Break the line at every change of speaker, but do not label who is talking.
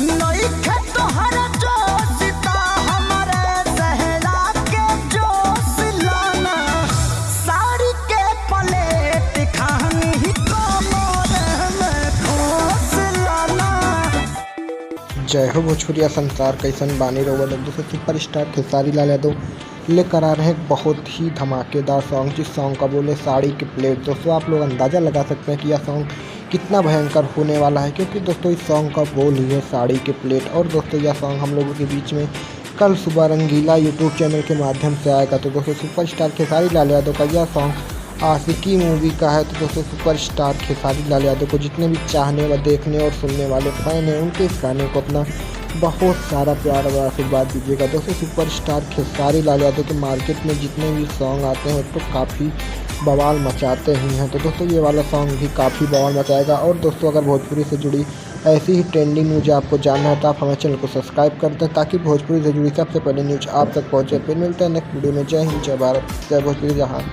नइखे तोहरा जोशिता हमरे सहरा के जोश लाना साड़ी के पलेट खानी कमर में खोस लाना।
जय हो भोजपुरिया संसार, कैसन बानी रहुआ लोग। दोस्तों सुपरस्टार खेसारी लाल यादव लेकर आ रहे हैं एक बहुत ही धमाकेदार सॉन्ग, जिस सॉन्ग का बोले साड़ी की प्लेट। दोस्तों आप लोग अंदाज़ा लगा सकते हैं कि यह सॉन्ग कितना भयंकर होने वाला है, क्योंकि दोस्तों इस सॉन्ग का बोल ही है साड़ी की प्लेट। और दोस्तों यह सॉन्ग हम लोगों के बीच में कल सुबह रंगीला यूट्यूब चैनल के माध्यम से आएगा। तो दोस्तों सुपरस्टार खेसारी लाल यादव का यह सॉन्ग आशिकी मूवी का है। तो दोस्तों सुपरस्टार खेसारी लाल यादव को जितने भी चाहने व देखने और सुनने वाले फ़ैन हैं, उनके इस गाने को अपना बहुत सारा प्यार व आशीर्वाद दीजिएगा। दोस्तों सुपरस्टार खेसारी लाल यादव के मार्केट में जितने भी सॉन्ग आते हैं तो काफ़ी बवाल मचाते ही हैं। तो दोस्तों ये वाला सॉन्ग भी काफ़ी बवाल मचाएगा। और दोस्तों अगर भोजपुरी से जुड़ी ऐसी ही ट्रेंडिंग न्यूज़ आपको जानना है तो आप हमारे चैनल को सब्सक्राइब कर दें, ताकि भोजपुरी से जुड़ी सबसे पहले न्यूज़ आप तक पहुँचे। फिर मिलते हैं नेक्स्ट वीडियो में। जय हिंद, जय भारत, जय भोजपुरी जहान।